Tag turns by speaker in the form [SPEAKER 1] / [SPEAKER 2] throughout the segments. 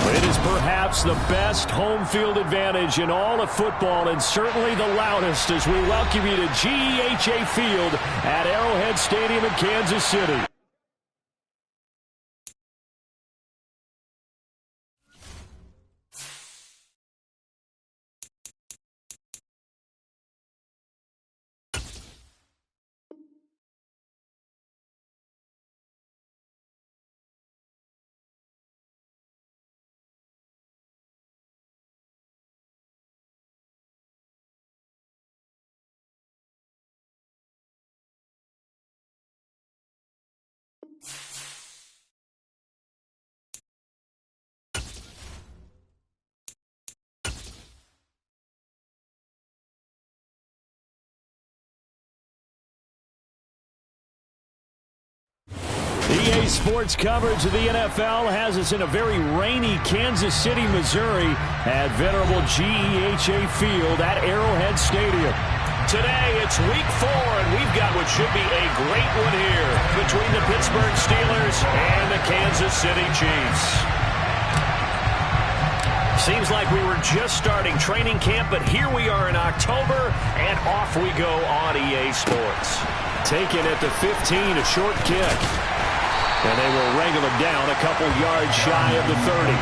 [SPEAKER 1] It is perhaps the best home field advantage in all of football, and certainly the loudest, as we welcome you to GEHA Field at Arrowhead Stadium in Kansas City. EA Sports coverage of the NFL has us in a very rainy Kansas City, Missouri at venerable GEHA Field at Arrowhead Stadium.
[SPEAKER 2] Today, it's week 4, and we've got what should be a great one here between the Pittsburgh Steelers and the Kansas City Chiefs. Seems like we were just starting training camp, but here we are in October, and off we go on EA Sports.
[SPEAKER 1] Taken at the 15, a short kick. And they will wrangle him down a couple yards shy of the 30.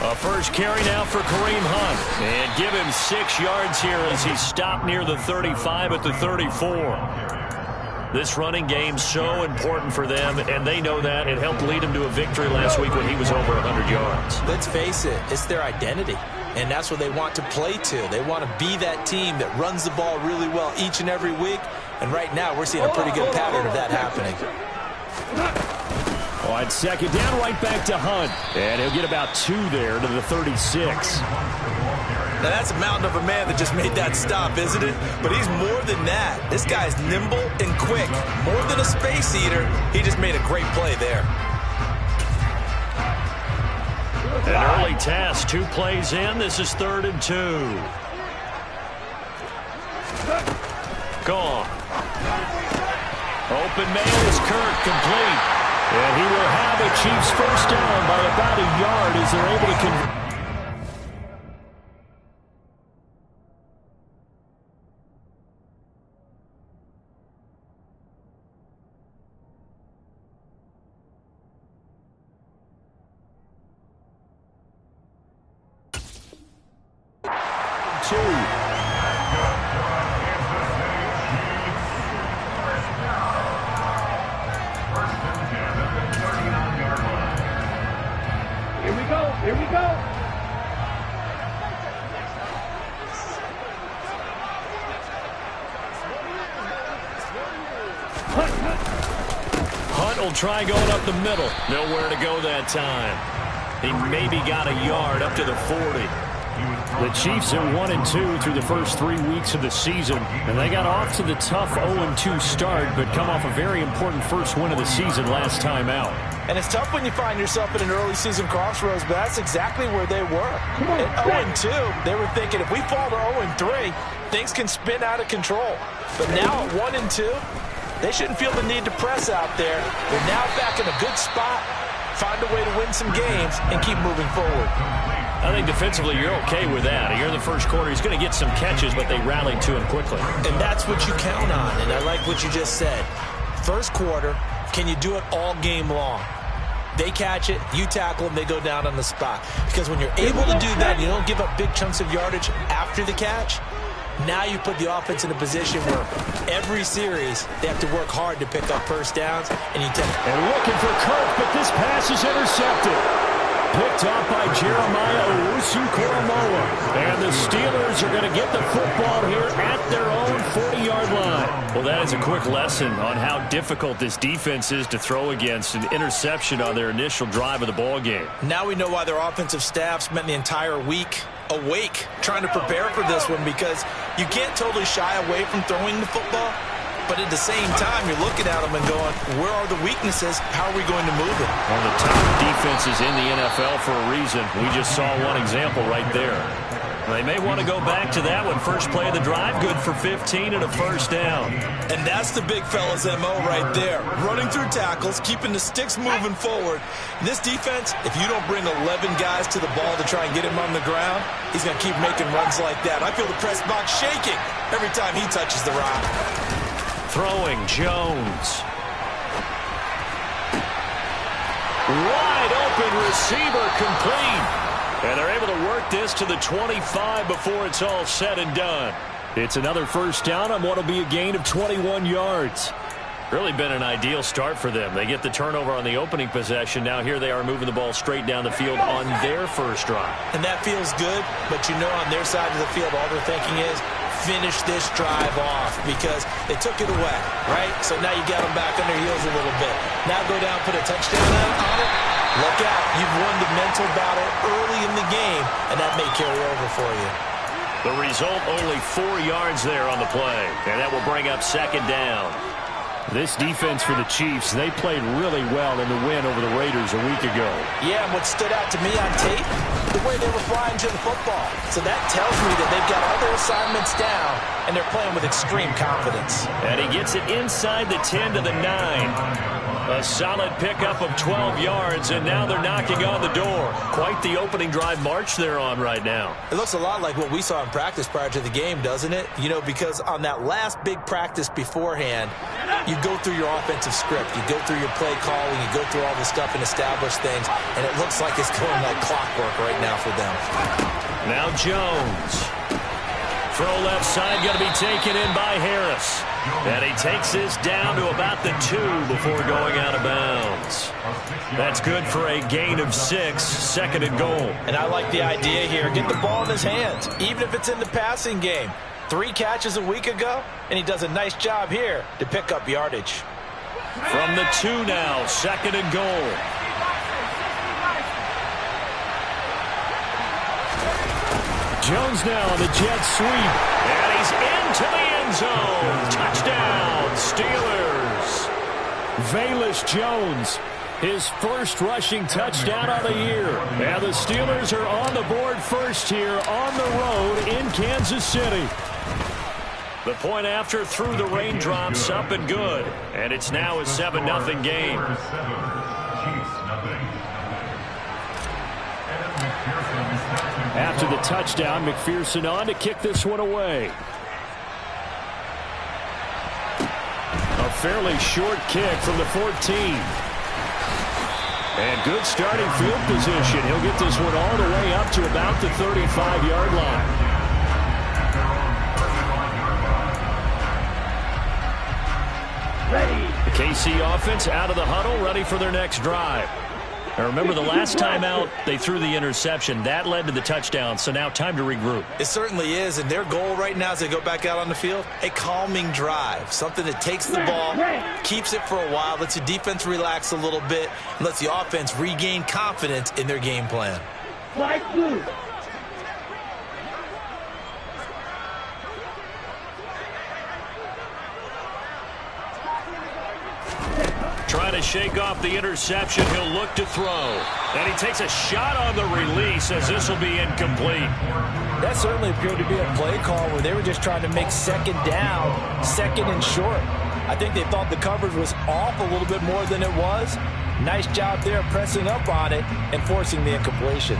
[SPEAKER 1] A first carry now for Kareem Hunt. And give him 6 yards here as he stopped near the 35 at the 34. This running game's so important for them, and they know that. It helped lead him to a victory last week when he was over 100 yards.
[SPEAKER 3] Let's face it, it's their identity, and that's what they want to play to. They want to be that team that runs the ball really well each and every week, and right now we're seeing a pretty good pattern of that happening.
[SPEAKER 1] On second down, right back to Hunt. And he'll get about 2 there to the 36.
[SPEAKER 3] Now, that's a mountain of a man that just made that stop, isn't it? But he's more than that. This guy's nimble and quick. More than a space eater, he just made a great play there.
[SPEAKER 1] An early task, 2 plays in. This is 3rd and 2. Gone. Open man is Kirk, complete. And he will have a Chiefs first down by about a yard as they're able to convert.
[SPEAKER 4] Here we go.
[SPEAKER 1] Hunt will try going up the middle. Nowhere to go that time. He maybe got a yard up to the 40. The Chiefs are 1-2 through the first 3 weeks of the season, and they got off to the tough 0-2 start, but come off a very important first win of the season last time out.
[SPEAKER 3] And it's tough when you find yourself in an early season crossroads, but that's exactly where they were. At 0-2, they were thinking if we fall to 0-3, things can spin out of control. But now at 1-2, they shouldn't feel the need to press out there. They're now back in a good spot, find a way to win some games, and keep moving forward.
[SPEAKER 1] I think defensively you're okay with that. Here in the first quarter, he's going to get some catches, but they rallied to him quickly.
[SPEAKER 3] And that's what you count on, and I like what you just said. First quarter, can you do it all game long? They catch it, you tackle them, they go down on the spot. Because when you're able to do that, and you don't give up big chunks of yardage after the catch, now you put the offense in a position where every series they have to work hard to pick up first downs, and you take.
[SPEAKER 1] And looking for Kirk, but this pass is intercepted. Picked off by Jeremiah Owusu-Koramoah. And the Steelers are going to get the football here at their own 40-yard line. Well, that is a quick lesson on how difficult this defense is to throw against. An interception on their initial drive of the ball game.
[SPEAKER 3] Now we know why their offensive staff spent the entire week awake trying to prepare for this one, because you can't totally shy away from throwing the football. But at the same time, you're looking at them and going, where are the weaknesses? How are we going to move it?
[SPEAKER 1] One of the top defenses in the NFL for a reason. We just saw one example right there. They may want to go back to that one. First play of the drive, good for 15 and a first down.
[SPEAKER 3] And that's the big fella's MO right there. Running through tackles, keeping the sticks moving forward. This defense, if you don't bring 11 guys to the ball to try and get him on the ground, he's going to keep making runs like that. I feel the press box shaking every time he touches the rock.
[SPEAKER 1] Throwing Jones. Wide open receiver, complete.
[SPEAKER 2] And they're able to work this to the 25 before it's all said and done.
[SPEAKER 1] It's another first down on what will be a gain of 21 yards.
[SPEAKER 2] Really been an ideal start for them. They get the turnover on the opening possession. Now here they are moving the ball straight down the field on their first drive.
[SPEAKER 3] And that feels good, but you know on their side of the field all they're thinking is finish this drive off because they took it away, right? So now you got them back on their heels a little bit. Now go down, put a touchdown on it. Look out. You've won the mental battle early in the game, and that may carry over for you.
[SPEAKER 2] The result, only 4 yards there on the play, and that will bring up second down.
[SPEAKER 1] This defense for the Chiefs, they played really well in the win over the Raiders a week ago.
[SPEAKER 3] Yeah, and what stood out to me on tape, the way they were flying to the football. So that tells me that they've got all their assignments down, and they're playing with extreme confidence.
[SPEAKER 2] And he gets it inside the 10 to the 9. A solid pickup of 12 yards, and now they're knocking on the door. Quite the opening drive march they're on right now.
[SPEAKER 3] It looks a lot like what we saw in practice prior to the game, doesn't it? You know, because on that last big practice beforehand, you go through your offensive script. You go through your play calling. You go through all this stuff and establish things, and it looks like it's going like clockwork right now for them.
[SPEAKER 2] Now Jones. Throw left side, going to be taken in by Harris. And he takes this down to about the 2 before going out of bounds. That's good for a gain of 6, second and goal.
[SPEAKER 3] And I like the idea here. Get the ball in his hands, even if it's in the passing game. 3 catches a week ago, and he does a nice job here to pick up yardage.
[SPEAKER 2] From the 2 now, second and goal.
[SPEAKER 1] Jones now on the jet sweep.
[SPEAKER 2] And he's into the end zone. Touchdown, Steelers.
[SPEAKER 1] Velus Jones, his first rushing touchdown of the year. And the Steelers are on the board first here on the road in Kansas City.
[SPEAKER 2] The point after through the raindrops, up and good. And it's now a 7-0 game.
[SPEAKER 1] After the touchdown, McPherson on to kick this one away. A fairly short kick from the 14. And good starting field position. He'll get this one all the way up to about the 35-yard line. The KC offense out of the huddle, ready for their next drive. Now remember, the last time out, they threw the interception. That led to the touchdown, so now time to regroup.
[SPEAKER 3] It certainly is, and their goal right now as they go back out on the field, a calming drive. Something that takes the ball, keeps it for a while, lets the defense relax a little bit, and lets the offense regain confidence in their game plan.
[SPEAKER 4] Flag blue.
[SPEAKER 2] Trying to shake off the interception. He'll look to throw. And he takes a shot on the release as this will be incomplete.
[SPEAKER 3] That certainly appeared to be a play call where they were just trying to make second down, second and short. I think they thought the coverage was off a little bit more than it was. Nice job there pressing up on it and forcing the incompletion.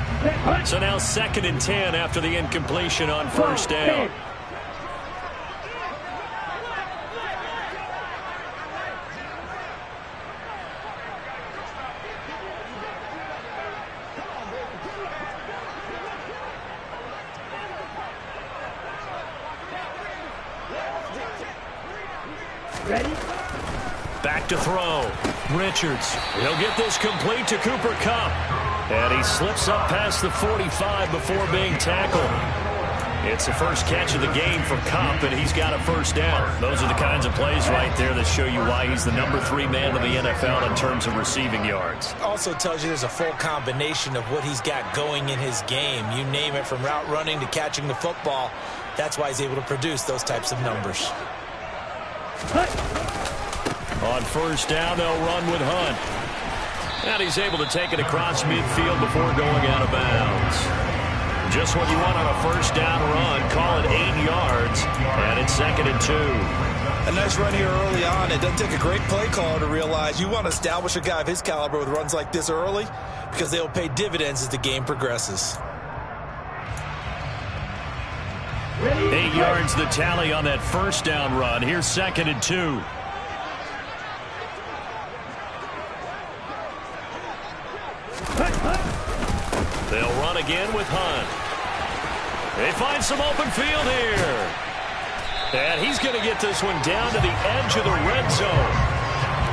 [SPEAKER 2] So now 2nd and 10 after the incompletion on first down.
[SPEAKER 4] Ready?
[SPEAKER 2] Back to throw. Richards. He'll get this complete to Cooper Kupp. And he slips up past the 45 before being tackled. It's the first catch of the game for Kupp, and he's got a first down. Those are the kinds of plays right there that show you why he's the number 3 man in the NFL in terms of receiving yards.
[SPEAKER 3] Also tells you there's a full combination of what he's got going in his game. You name it, from route running to catching the football. That's why he's able to produce those types of numbers.
[SPEAKER 2] On first down, they'll run with Hunt. And he's able to take it across midfield before going out of bounds. Just what you want on a first down run. Call it 8 yards, and it's 2nd and 2.
[SPEAKER 3] A nice run here early on. It doesn't take a great play caller to realize you want to establish a guy of his caliber with runs like this early because they'll pay dividends as the game progresses.
[SPEAKER 2] 8 yards the tally on that first down run. Here's 2nd and 2. They'll run again with Hunt. They find some open field here. And he's going to get this one down to the edge of the red zone.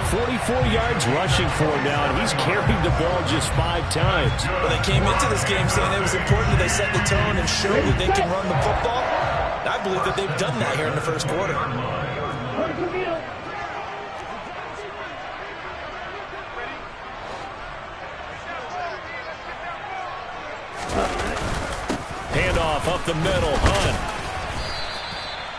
[SPEAKER 1] 44 yards rushing for him now, and he's carried the ball just 5 times.
[SPEAKER 3] Well, they came into this game saying it was important that they set the tone and show that they can run the football. I believe that they've done that here in the first quarter.
[SPEAKER 2] Handoff up the middle. Hunt.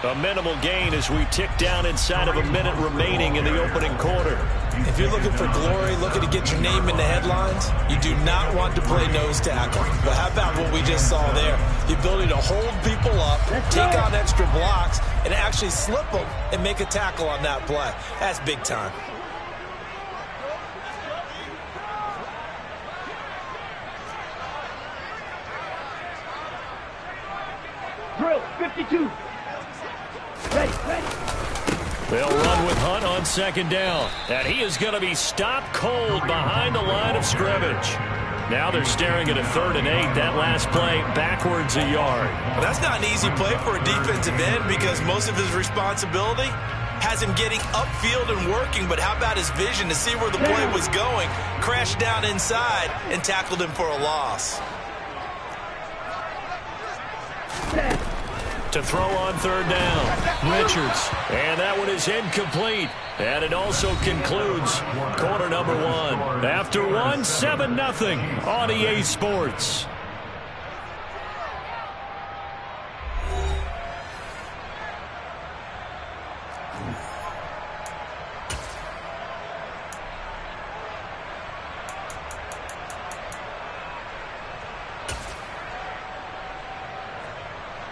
[SPEAKER 2] A minimal gain as we tick down inside of a minute remaining in the opening quarter.
[SPEAKER 3] If you're looking for glory, looking to get your name in the headlines, you do not want to play nose tackle. But how about what we just saw there? The ability to hold people up, take on extra blocks, and actually slip them and make a tackle on that play. That's big time.
[SPEAKER 4] Drill, 52. Ready.
[SPEAKER 2] They'll run with Hunt on second down. And he is going to be stopped cold behind the line of scrimmage. Now they're staring at a 3rd and 8. That last play backwards a yard.
[SPEAKER 3] Well, that's not an easy play for a defensive end because most of his responsibility has him getting upfield and working. But how about his vision to see where the play was going, crashed down inside, and tackled him for a loss.
[SPEAKER 2] To throw on 3rd down, Richards. And that one is incomplete. And it also concludes quarter number 1. After 1, 7-0 on EA Sports.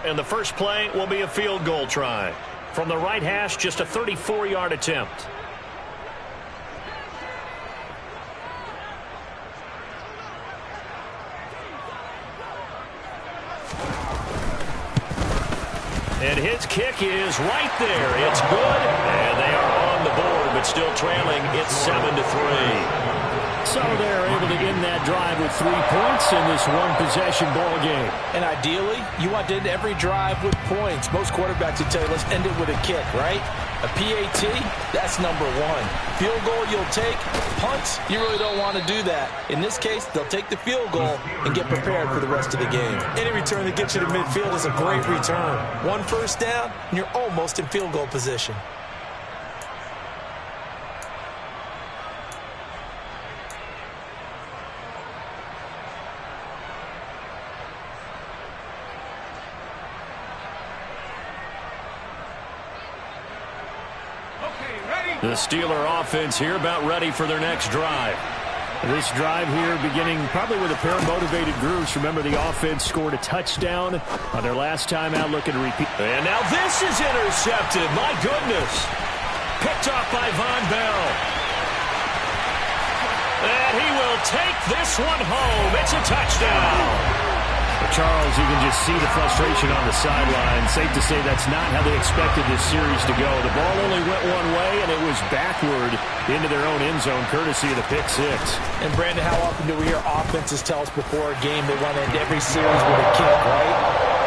[SPEAKER 2] And the first play will be a field goal try. From the right hash, just a 34-yard attempt. And his kick is right there. It's good. And they are on the board, but still trailing. It's 7-3.
[SPEAKER 1] So they're able to end that drive with 3 points in this one-possession ball game.
[SPEAKER 3] And ideally, you want to end every drive with points. Most quarterbacks would tell you, let's end it with a kick, right? A PAT, that's number 1. Field goal you'll take. Punts, you really don't want to do that. In this case, they'll take the field goal and get prepared for the rest of the game. Any return that gets you to midfield is a great return. 1 first down, and you're almost in field goal position.
[SPEAKER 2] The Steeler offense here about ready for their next drive.
[SPEAKER 1] This drive here beginning probably with a pair of motivated groups. Remember, the offense scored a touchdown on their last time out, looking to repeat.
[SPEAKER 2] And now this is intercepted. My goodness. Picked off by Von Bell. And he will take this one home. It's a touchdown.
[SPEAKER 1] Charles, you can just see the frustration on the sideline. Safe to say that's not how they expected this series to go. The ball only went one way, and it was backward into their own end zone, courtesy of the pick 6.
[SPEAKER 3] And, Brandon, how often do we hear offenses tell us before a game they want to end every series with a kick, right?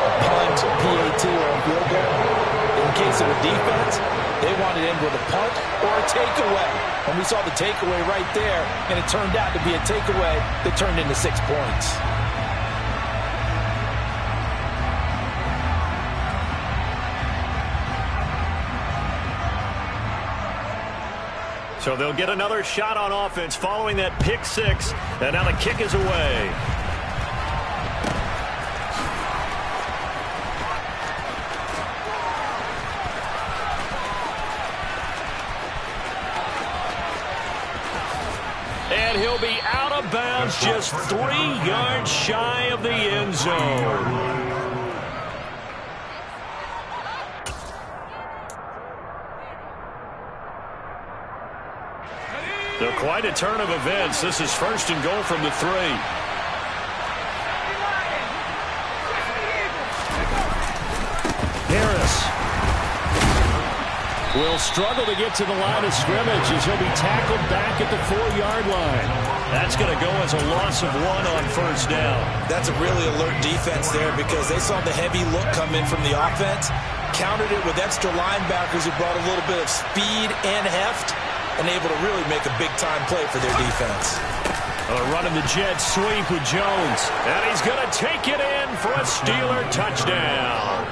[SPEAKER 3] A punt, a PAT, or a field goal. In case of a defense, they want to end with a punt or a takeaway. And we saw the takeaway right there, and it turned out to be a takeaway that turned into 6 points.
[SPEAKER 2] So they'll get another shot on offense following that pick 6. And now the kick is away. And he'll be out of bounds just 3 yards shy of the end zone. So quite a turn of events. This is 1st and goal from the 3.
[SPEAKER 1] Harris will struggle to get to the line of scrimmage as he'll be tackled back at the 4-yard line.
[SPEAKER 2] That's going to go as a loss of 1 on first down.
[SPEAKER 3] That's a really alert defense there because they saw the heavy look come in from the offense, countered it with extra linebackers who brought a little bit of speed and heft, and able to really make a big-time play for their defense.
[SPEAKER 2] Running the jet sweep with Jones. And he's going to take it in for a Steeler touchdown.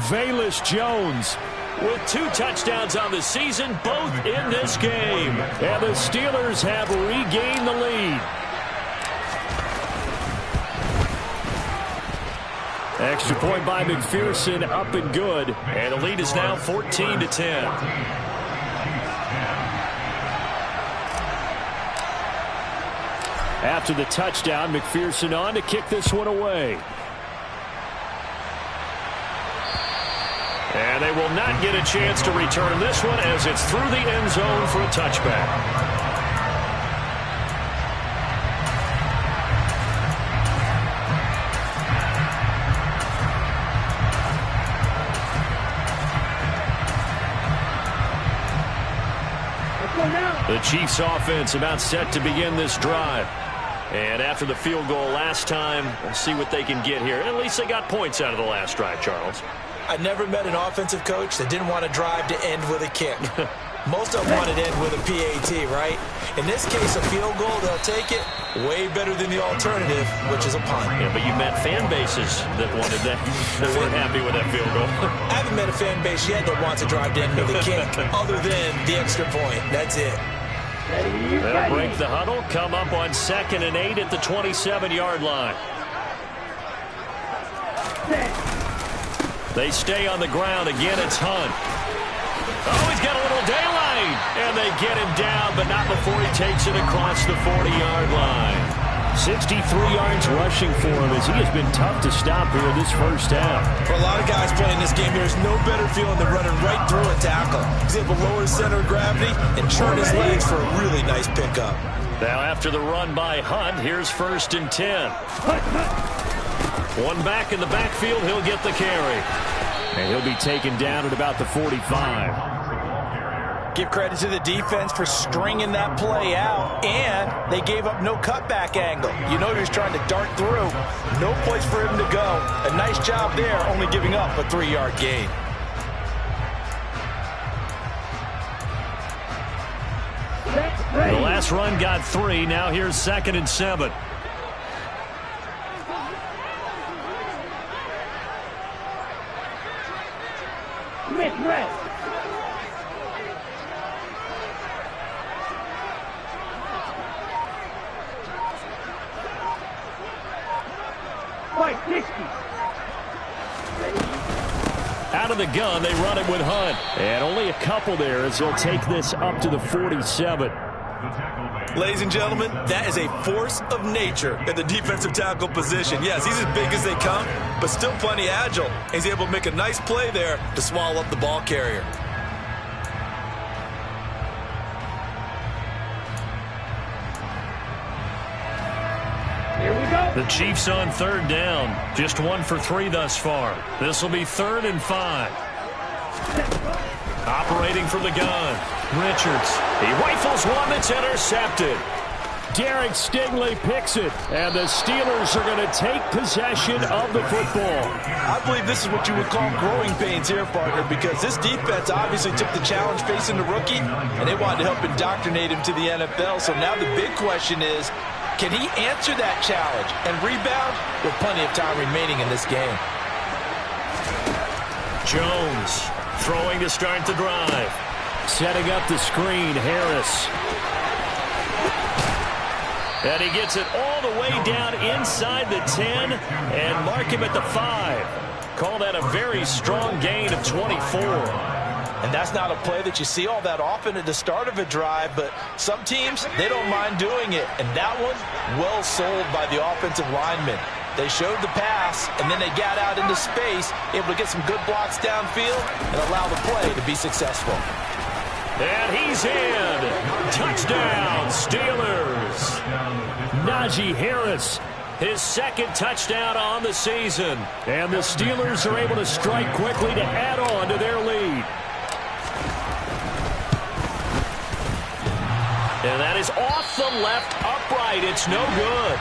[SPEAKER 1] Velus Jones
[SPEAKER 2] with 2 touchdowns on the season, both in this game.
[SPEAKER 1] And the Steelers have regained the lead. Extra point by McPherson, up and good.
[SPEAKER 2] And the lead is now 14-10.
[SPEAKER 1] After the touchdown, McPherson on to kick this one away.
[SPEAKER 2] And they will not get a chance to return this one as it's through the end zone for a touchback. The Chiefs offense about set to begin this drive. And after the field goal last time, we'll see what they can get here. At least they got points out of the last drive, Charles.
[SPEAKER 3] I never met an offensive coach that didn't want to drive to end with a kick. Most of them wanted to end with a PAT, right? In this case, a field goal, they'll take it. Way better than the alternative, which is a punt.
[SPEAKER 2] Yeah, but you met fan bases that wanted that. That weren't happy with that field goal.
[SPEAKER 3] I haven't met a fan base yet that wants to drive to end with a kick, other than the extra point. That's it.
[SPEAKER 2] They'll break the huddle, come up on 2nd and 8 at the 27-yard line. They stay on the ground. Again, it's Hunt. Oh, he's got a little daylight. And they get him down, but not before he takes it across the 40-yard line.
[SPEAKER 1] 63 yards rushing for him as he has been tough to stop here this first half.
[SPEAKER 3] For a lot of guys playing this game, there's no better feeling than running right through a tackle. He's able to lower his center of gravity and turn his legs for a really nice pickup.
[SPEAKER 2] Now after the run by Hunt, here's 1st and 10. One back in the backfield, he'll get the carry.
[SPEAKER 1] And he'll be taken down at about the 45.
[SPEAKER 3] Give credit to the defense for stringing that play out, and they gave up no cutback angle. You know he was trying to dart through. No place for him to go. A nice job there, only giving up a 3-yard gain.
[SPEAKER 2] The last run got 3. Now here's 2nd and 7.
[SPEAKER 4] Smith red. Fight 60.
[SPEAKER 1] Out of the gun, they run it with Hunt. And only a couple there as they'll take this up to the 47.
[SPEAKER 3] Ladies and gentlemen, that is a force of nature in the defensive tackle position. Yes, he's as big as they come, but still plenty agile. He's able to make a nice play there to swallow up the ball carrier.
[SPEAKER 4] Here we go.
[SPEAKER 2] The Chiefs on 3rd down. Just 1 for 3 thus far. This will be 3rd and 5. Operating from the gun, Richards. He rifles one that's intercepted.
[SPEAKER 1] Derek Stingley picks it, and the Steelers are going to take possession of the football.
[SPEAKER 3] I believe this is what you would call growing pains here, partner, because this defense obviously took the challenge facing the rookie, and they wanted to help indoctrinate him to the NFL. So now the big question is, can he answer that challenge and rebound with plenty of time remaining in this game?
[SPEAKER 2] Jones throwing to start the drive.
[SPEAKER 1] Setting up the screen, Harris.
[SPEAKER 2] And he gets it all the way down inside the 10 and mark him at the 5. Call that a very strong gain of 24.
[SPEAKER 3] And that's not a play that you see all that often at the start of a drive, but some teams, they don't mind doing it. And that one, well sold by the offensive lineman. They showed the pass, and then they got out into space, able to get some good blocks downfield and allow the play to be successful.
[SPEAKER 2] And he's in. Touchdown, Steelers.
[SPEAKER 1] Najee Harris,
[SPEAKER 2] his 2nd touchdown on the season.
[SPEAKER 1] And the Steelers are able to strike quickly to add on to their lead.
[SPEAKER 2] And that is off the left upright. It's no good.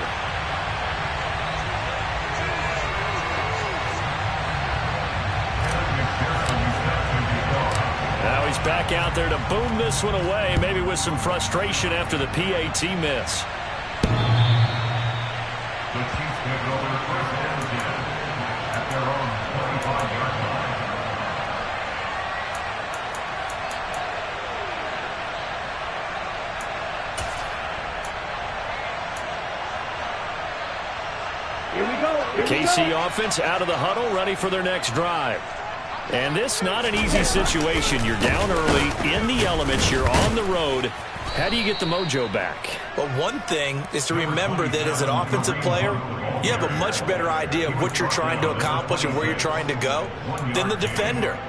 [SPEAKER 2] Now he's back out there to boom this one away, maybe with some frustration after the PAT miss.
[SPEAKER 5] The Chiefs take over the first down again at their own 25-yard line.
[SPEAKER 4] Here we go.
[SPEAKER 1] The KC offense out of the huddle, ready for their next drive. And this not an easy situation. You're down early, in the elements, you're on the road. How do you get the mojo back?
[SPEAKER 3] But one thing is to remember that as an offensive player, you have a much better idea of what you're trying to accomplish and where you're trying to go than the defender.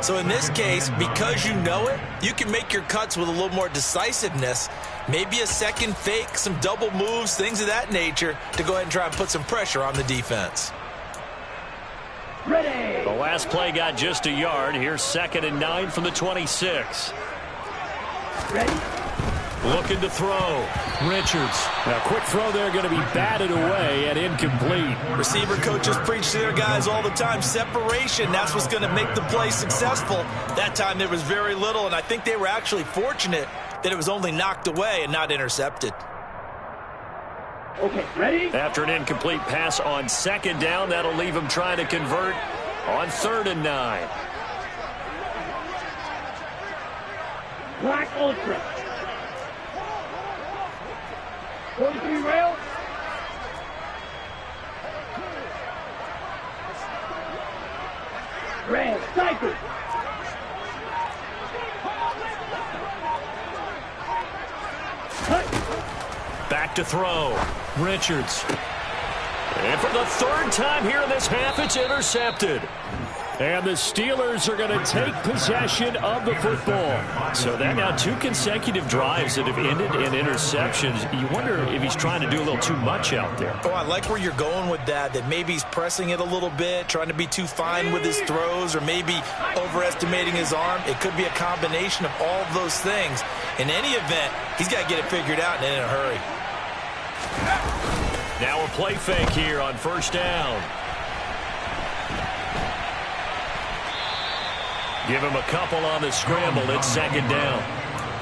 [SPEAKER 3] So in this case, because you know it, you can make your cuts with a little more decisiveness, maybe a second fake, some double moves, things of that nature, to go ahead and try and put some pressure on the defense.
[SPEAKER 4] Ready.
[SPEAKER 1] The last play got just a yard. Here's 2nd and 9 from the 26.
[SPEAKER 4] Ready.
[SPEAKER 2] Looking to throw. Richards.
[SPEAKER 1] Now, quick throw there, going to be batted away and incomplete.
[SPEAKER 3] Receiver coaches preach to their guys all the time. Separation, that's what's going to make the play successful. That time there was very little, and I think they were actually fortunate that it was only knocked away and not intercepted.
[SPEAKER 4] Okay, ready.
[SPEAKER 1] After an incomplete pass on 2nd down, that'll leave him trying to convert on 3rd and 9.
[SPEAKER 4] Black Ultra. 43 rail. Red Cycle.
[SPEAKER 2] Back to throw. Richards.
[SPEAKER 1] And for the 3rd time here in this half, it's intercepted. And the Steelers are going to take possession of the football. So that now 2 consecutive drives that have ended in interceptions. You wonder if he's trying to do a little too much out there.
[SPEAKER 3] Oh, I like where you're going with that maybe he's pressing it a little bit, trying to be too fine with his throws, or maybe overestimating his arm. It could be a combination of all of those things. In any event, he's got to get it figured out and in a hurry.
[SPEAKER 2] Now a play fake here on 1st down. Give him a couple on the scramble. It's 2nd down.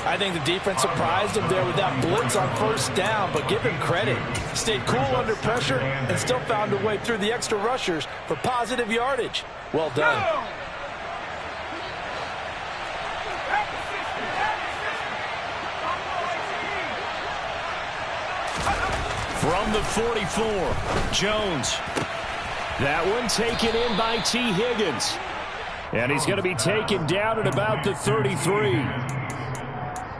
[SPEAKER 3] I think the defense surprised him there with that blitz on 1st down, but give him credit. Stayed cool under pressure and still found a way through the extra rushers for positive yardage. Well done.
[SPEAKER 2] From the 44, Jones.
[SPEAKER 1] That one taken in by T. Higgins. And he's going to be taken down at about the 33.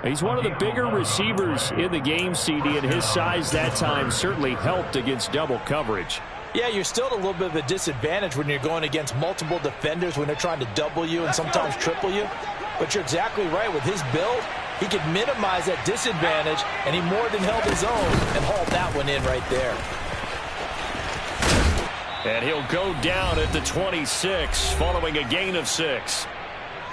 [SPEAKER 1] He's one of the bigger receivers in the game, CD, and his size that time certainly helped against double coverage.
[SPEAKER 3] Yeah, you're still at a little bit of a disadvantage when you're going against multiple defenders when they're trying to double you and sometimes triple you. But you're exactly right. With his build, he could minimize that disadvantage, and he more than held his own and hauled that one in right there.
[SPEAKER 2] And he'll go down at the 26 following a gain of 6.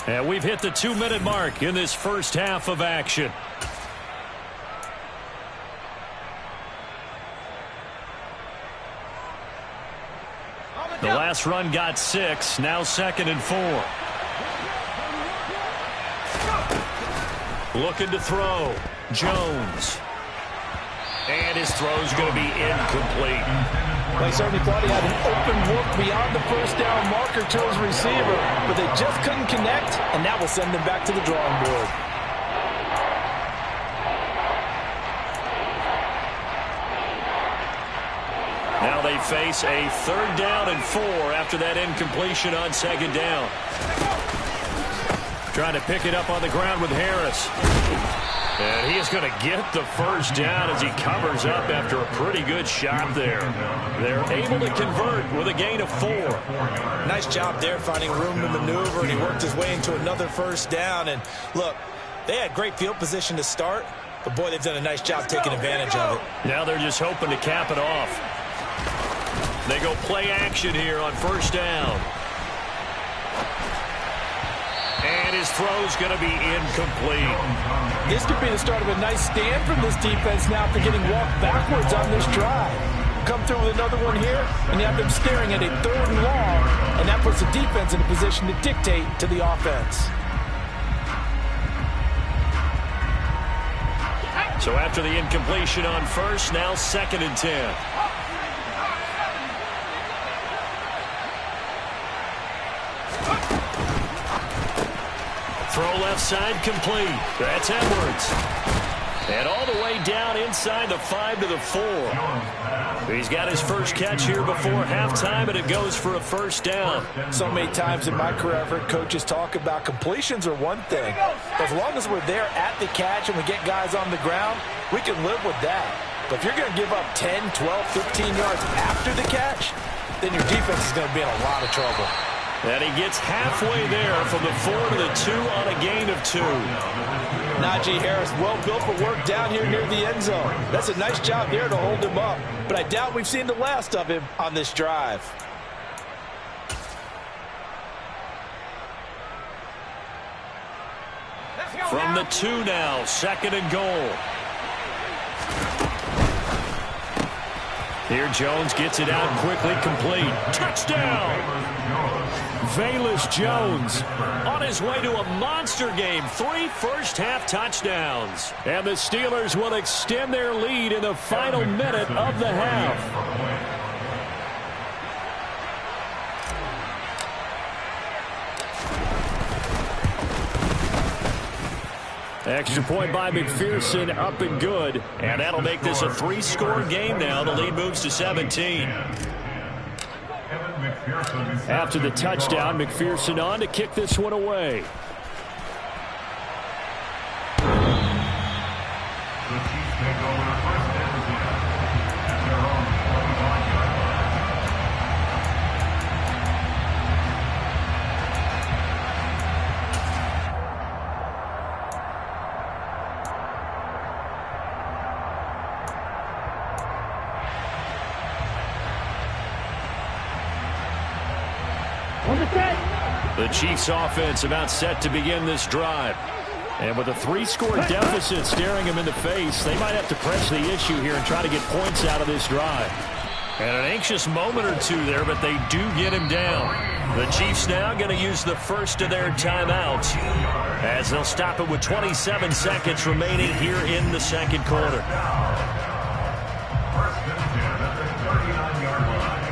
[SPEAKER 2] And we've hit the 2-minute mark in this first half of action. The last run got 6, now 2nd and 4. Looking to throw. Jones. And his throw's going to be incomplete.
[SPEAKER 3] They certainly thought he had an open look beyond the 1st down marker to his receiver, but they just couldn't connect, and that will send them back to the drawing board.
[SPEAKER 2] Now they face a 3rd down and 4 after that incompletion on 2nd down. Trying to pick it up on the ground with Harris. And he is going to get the 1st down as he covers up after a pretty good shot there. They're able to convert with a gain of 4.
[SPEAKER 3] Nice job there finding room to maneuver, and he worked his way into another 1st down. And look, they had great field position to start, but boy, they've done a nice job taking advantage of it.
[SPEAKER 2] Now they're just hoping to cap it off. They go play action here on 1st down. And his throw's going to be incomplete.
[SPEAKER 3] This could be the start of a nice stand from this defense now after getting walked backwards on this drive. Come through with another one here, and you have them staring at a 3rd and long, and that puts the defense in a position to dictate to the offense.
[SPEAKER 2] So after the incompletion on first, now 2nd and 10. Throw left side complete. That's Edwards. And all the way down inside the 5 to the 4. He's got his first catch here before halftime, and it goes for a 1st down.
[SPEAKER 3] So many times in my career, I've heard coaches talk about completions are one thing. But as long as we're there at the catch and we get guys on the ground, we can live with that. But if you're going to give up 10, 12, 15 yards after the catch, then your defense is going to be in a lot of trouble.
[SPEAKER 2] And he gets halfway there from the 4 to the 2 on a gain of 2.
[SPEAKER 3] Najee Harris, well built for work down here near the end zone. That's a nice job there to hold him up. But I doubt we've seen the last of him on this drive.
[SPEAKER 2] From the 2 now, 2nd and goal. Here Jones gets it out quickly, complete. Touchdown! Velus Jones on his way to a monster game. 3 first-half touchdowns.
[SPEAKER 1] And the Steelers will extend their lead in the final minute of the half. Extra point by McPherson, up and good.
[SPEAKER 2] And that'll make this a 3-score game now. The lead moves to 17.
[SPEAKER 1] After the touchdown, McPherson on to kick this one away.
[SPEAKER 5] The Chiefs take over 1st and 10 at their own 45-yard line.
[SPEAKER 1] The Chiefs offense about set to begin this drive. And with a 3-score deficit staring them in the face, they might have to press the issue here and try to get points out of this drive.
[SPEAKER 2] And an anxious moment or two there, but they do get him down. The Chiefs now going to use the first of their timeouts as they'll stop it with 27 seconds remaining here in the 2nd quarter.
[SPEAKER 5] 1st and 10 at their 39-yard line.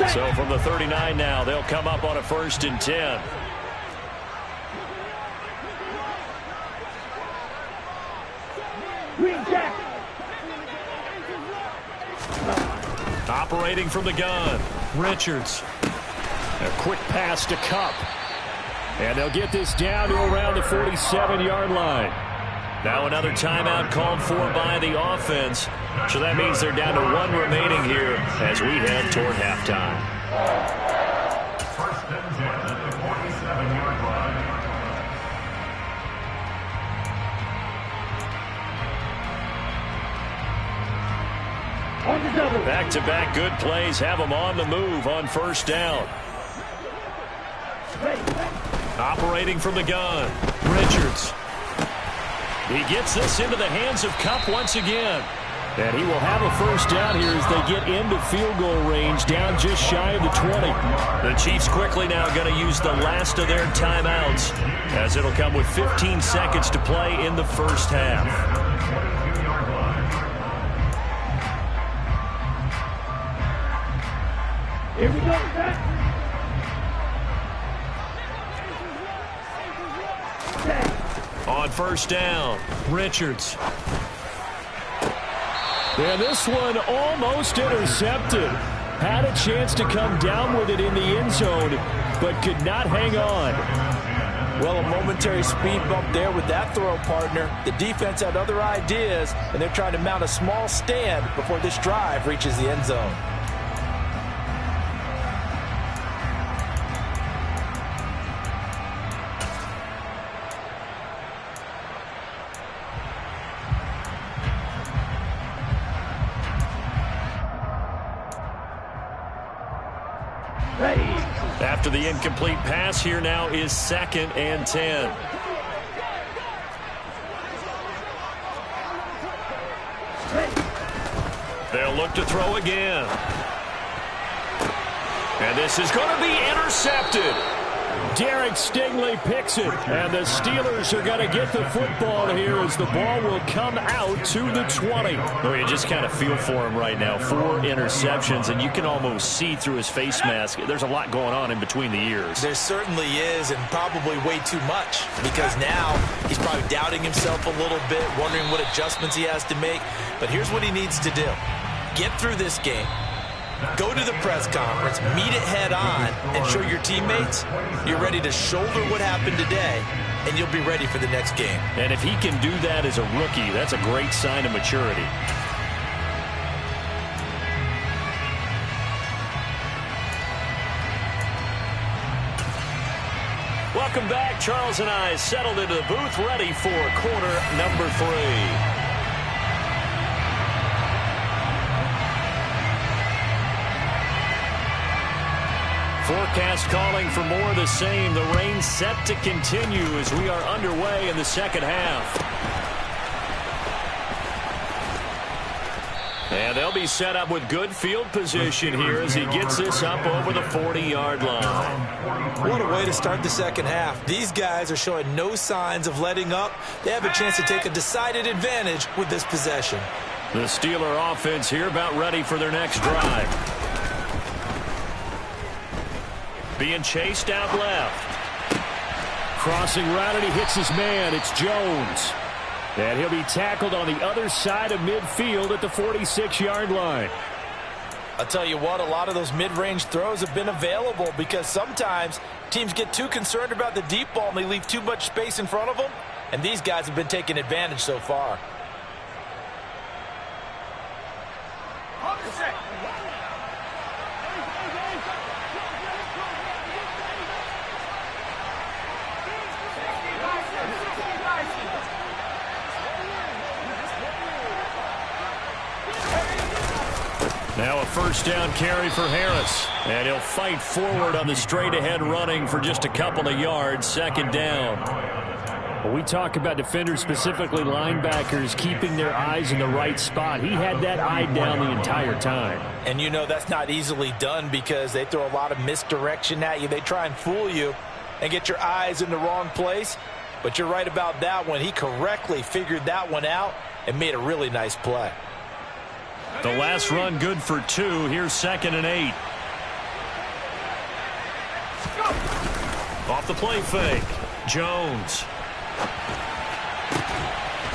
[SPEAKER 2] So from the 39 now, they'll come up on a 1st and 10. Operating from the gun, Richards.
[SPEAKER 1] A quick pass to Kupp. And they'll get this down to around the 47-yard line.
[SPEAKER 2] Now another timeout called for by the offense. So that means they're down to 1 remaining here as we head toward halftime.
[SPEAKER 5] 1st and 10 at the 47-yard line.
[SPEAKER 2] Back-to-back good plays have them on the move on 1st down. Operating from the gun, Richards. He gets this into the hands of Kupp once again.
[SPEAKER 1] And he will have a 1st down here as they get into field goal range, down just shy of the 20.
[SPEAKER 2] The Chiefs quickly now going to use the last of their timeouts as it'll come with 15 seconds to play in the 1st half.
[SPEAKER 4] Here we go, set.
[SPEAKER 2] On 1st down, Richards.
[SPEAKER 1] And this one almost intercepted. Had a chance to come down with it in the end zone, but could not hang on.
[SPEAKER 3] Well, a momentary speed bump there with that throw, partner. The defense had other ideas, and they're trying to mount a small stand before this drive reaches the end zone.
[SPEAKER 4] Ready.
[SPEAKER 2] After the incomplete pass, here now is 2nd and 10. They'll look to throw again. And this is going to be intercepted.
[SPEAKER 1] Derek Stingley picks it, and the Steelers are going to get the football here as the ball will come out to the 20.
[SPEAKER 2] Well, you just kind of feel for him right now. 4 interceptions, and you can almost see through his face mask. There's a lot going on in between the ears.
[SPEAKER 3] There certainly is, and probably way too much, because now he's probably doubting himself a little bit, wondering what adjustments he has to make. But here's what he needs to do. Get through this game. Go to the press conference, meet it head on, and show your teammates you're ready to shoulder what happened today, and you'll be ready for the next game.
[SPEAKER 2] And if he can do that as a rookie, that's a great sign of maturity. Welcome back. Charles and I settled into the booth, ready for quarter number 3. Forecast calling for more of the same. The rain set to continue as we are underway in the second half. And they'll be set up with good field position here as he gets this up over the 40-yard line.
[SPEAKER 3] What a way to start the second half. These guys are showing no signs of letting up. They have a chance to take a decided advantage with this possession.
[SPEAKER 2] The Steeler offense here about ready for their next drive. Being chased out left.
[SPEAKER 1] Crossing route, and he hits his man. It's Jones. And he'll be tackled on the other side of midfield at the 46-yard line.
[SPEAKER 3] I'll tell you what, a lot of those mid-range throws have been available because sometimes teams get too concerned about the deep ball and they leave too much space in front of them. And these guys have been taking advantage so far.
[SPEAKER 2] Now a first down carry for Harris. And he'll fight forward on the straight-ahead running for just a couple of yards. 2nd down.
[SPEAKER 1] When we talk about defenders, specifically linebackers, keeping their eyes in the right spot, he had that eye down the entire time.
[SPEAKER 3] And you know that's not easily done because they throw a lot of misdirection at you. They try and fool you and get your eyes in the wrong place. But you're right about that one. He correctly figured that one out and made a really nice play.
[SPEAKER 2] The last run good for 2. Here's 2nd and 8. Off the play fake. Jones.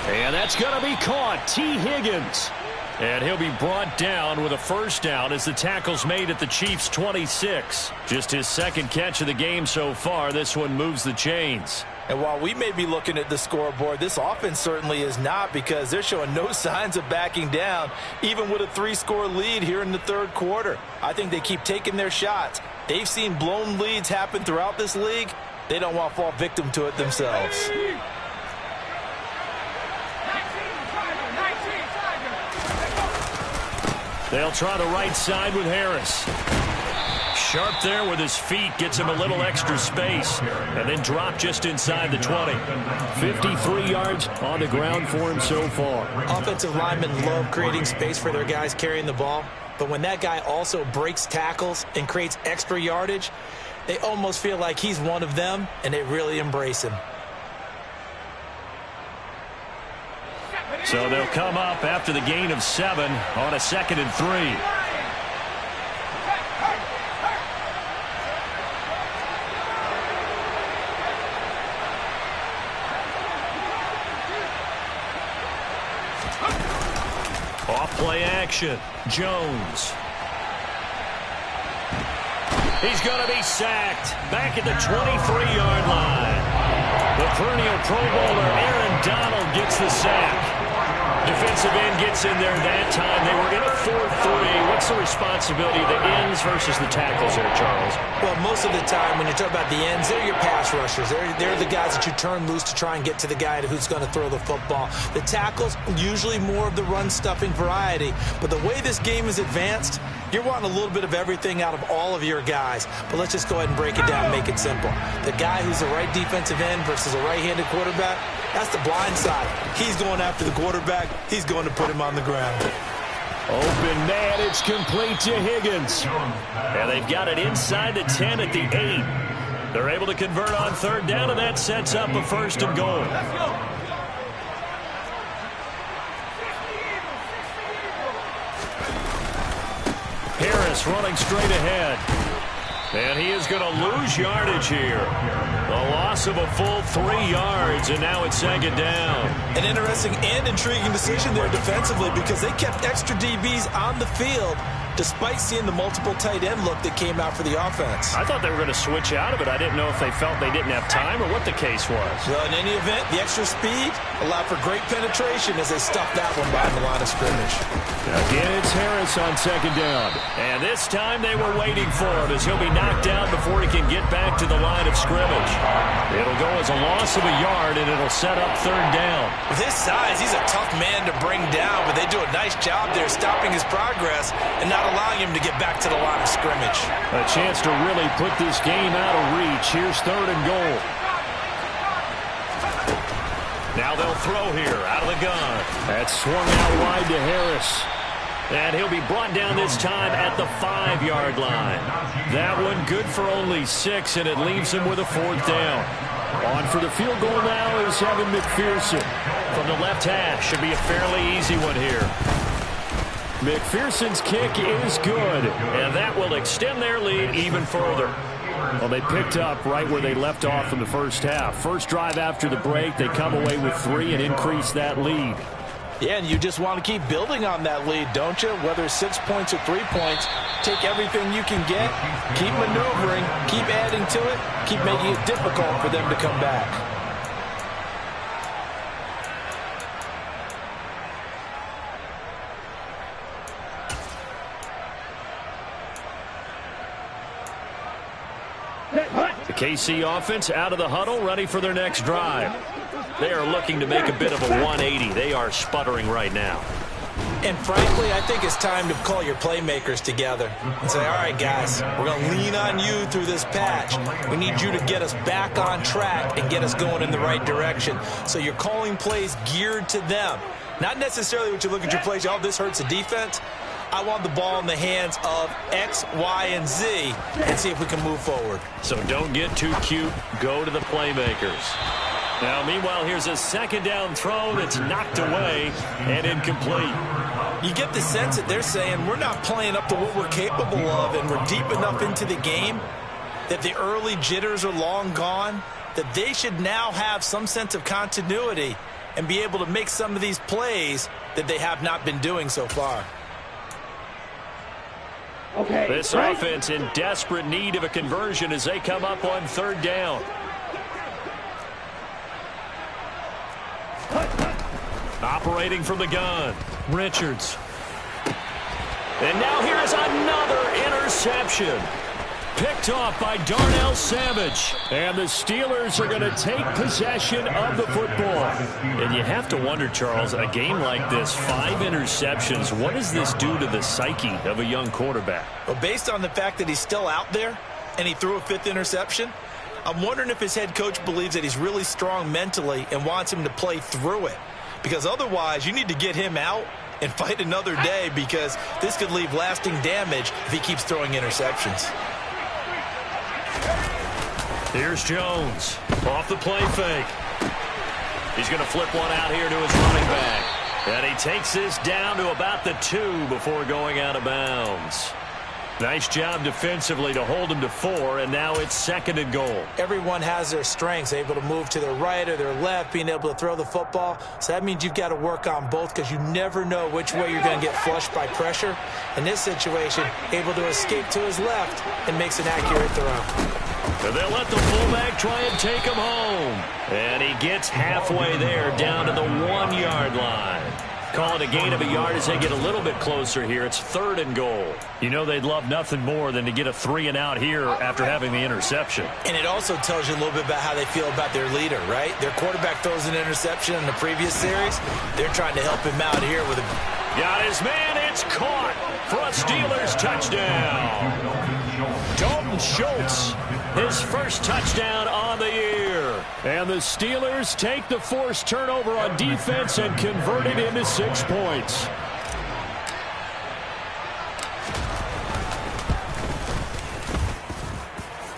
[SPEAKER 1] And that's going to be caught. T. Higgins.
[SPEAKER 2] And he'll be brought down with a first down as the tackle's made at the Chiefs' 26. Just his 2nd catch of the game so far. This one moves the chains.
[SPEAKER 3] And while we may be looking at the scoreboard, this offense certainly is not because they're showing no signs of backing down, even with a 3-score lead here in the 3rd quarter. I think they keep taking their shots. They've seen blown leads happen throughout this league. They don't want to fall victim to it themselves.
[SPEAKER 2] They'll try the right side with Harris. Sharp there with his feet, gets him a little extra space, and then drop just inside the 20.
[SPEAKER 1] 53 yards on the ground for him so far.
[SPEAKER 3] Offensive linemen love creating space for their guys carrying the ball, but when that guy also breaks tackles and creates extra yardage, they almost feel like he's one of them, and they really embrace him.
[SPEAKER 2] So they'll come up after the gain of 7 on a 2nd and 3. Off-play action. Jones. He's going to be sacked back at the 23-yard line. The perennial Pro Bowler Aaron Donald gets the sack. Defensive end gets in there that time. They were in a 4-3. What's the responsibility of the ends versus the tackles there, Charles?
[SPEAKER 3] Well, most of the time when you talk about the ends, they're your pass rushers. They're the guys that you turn loose to try and get to the guy who's going to throw the football. The tackles, usually more of the run-stuffing variety. But the way this game is advanced, you're wanting a little bit of everything out of all of your guys. But let's just go ahead and break it down and make it simple. The guy who's the right defensive end versus a right-handed quarterback, that's the blind side. He's going after the quarterback. He's going to put him on the ground.
[SPEAKER 1] Open man, it's complete to Higgins.
[SPEAKER 2] And they've got it inside the 10 at the 8. They're able to convert on third down, and that sets up a 1st and goal. Harris running straight ahead. And he is going to lose yardage here. A loss of a full 3 yards, and now it's 2nd down.
[SPEAKER 3] An interesting and intriguing decision there defensively because they kept extra DBs on the field despite seeing the multiple tight end look that came out for the offense.
[SPEAKER 2] I thought they were going to switch out of it. I didn't know if they felt they didn't have time or what the case was.
[SPEAKER 3] Well, in any event, the extra speed allowed for great penetration as they stuffed that one behind the line of scrimmage.
[SPEAKER 1] Again, it's Harris on 2nd down.
[SPEAKER 2] And this time they were waiting for him as he'll be knocked down before he can get back to the line of scrimmage. It'll go as a loss of a yard, and it'll set up 3rd down.
[SPEAKER 3] With his size, he's a tough man to bring down, but they do a nice job there stopping his progress and not allowing him to get back to the line of scrimmage.
[SPEAKER 1] A chance to really put this game out of reach. Here's 3rd and goal.
[SPEAKER 2] Now they'll throw here out of the gun.
[SPEAKER 1] That's swung out wide to Harris.
[SPEAKER 2] And he'll be brought down this time at the 5-yard line.
[SPEAKER 1] That one good for only 6, and it leaves him with a 4th down. On for the field goal now is Evan McPherson.
[SPEAKER 2] From the left hash, should be a fairly easy one here.
[SPEAKER 1] McPherson's kick is good.
[SPEAKER 2] And that will extend their lead even further.
[SPEAKER 1] Well, they picked up right where they left off in the first half. First drive after the break, they come away with 3 and increase that lead.
[SPEAKER 3] Yeah, and you just want to keep building on that lead, don't you? Whether it's 6 points or 3 points, take everything you can get, keep maneuvering, keep adding to it, keep making it difficult for them to come back.
[SPEAKER 2] The KC offense out of the huddle, ready for their next drive. They are looking to make a bit of a 180. They are sputtering right now.
[SPEAKER 3] And frankly, I think it's time to call your playmakers together and say, all right, guys, we're going to lean on you through this patch. We need you to get us back on track and get us going in the right direction. So you're calling plays geared to them. Not necessarily what you look at your plays, oh, this hurts the defense. I want the ball in the hands of X, Y, and Z and see if we can move forward.
[SPEAKER 2] So don't get too cute. Go to the playmakers. Now, meanwhile, here's a 2nd down throw that's knocked away and incomplete.
[SPEAKER 3] You get the sense that they're saying we're not playing up to what we're capable of, and we're deep enough into the game that the early jitters are long gone, that they should now have some sense of continuity and be able to make some of these plays that they have not been doing so far.
[SPEAKER 4] Okay.
[SPEAKER 2] This offense in desperate need of a conversion as they come up on 3rd down. Operating from the gun, Richards. And now here is another interception. Picked off by Darnell Savage.
[SPEAKER 1] And the Steelers are going to take possession of the football.
[SPEAKER 2] And you have to wonder, Charles, a game like this, 5 interceptions, what does this do to the psyche of a young quarterback?
[SPEAKER 3] Well, based on the fact that he's still out there and he threw a 5th interception, I'm wondering if his head coach believes that he's really strong mentally and wants him to play through it. Because otherwise, you need to get him out and fight another day because this could leave lasting damage if he keeps throwing interceptions.
[SPEAKER 2] Here's Jones off the play fake. He's going to flip one out here to his running back. And he takes this down to about the 2 before going out of bounds. Nice job defensively to hold him to 4, and now it's 2nd and goal.
[SPEAKER 3] Everyone has their strengths, able to move to their right or their left, being able to throw the football. So that means you've got to work on both because you never know which way you're going to get flushed by pressure. In this situation, able to escape to his left and makes an accurate throw.
[SPEAKER 2] And they'll let the fullback try and take him home. And he gets halfway there down to the 1-yard line. Call it a gain of a yard as they get a little bit closer here. It's 3rd and goal. You know they'd love nothing more than to get a 3-and-out here after having the interception.
[SPEAKER 3] And it also tells you a little bit about how they feel about their leader, right? Their quarterback throws an interception in the previous series. They're trying to help him out here with a...
[SPEAKER 2] Got his man. It's caught for a Steelers touchdown. Dalton Schultz, his first touchdown on the year.
[SPEAKER 1] And the Steelers take the forced turnover on defense and convert it into 6 points.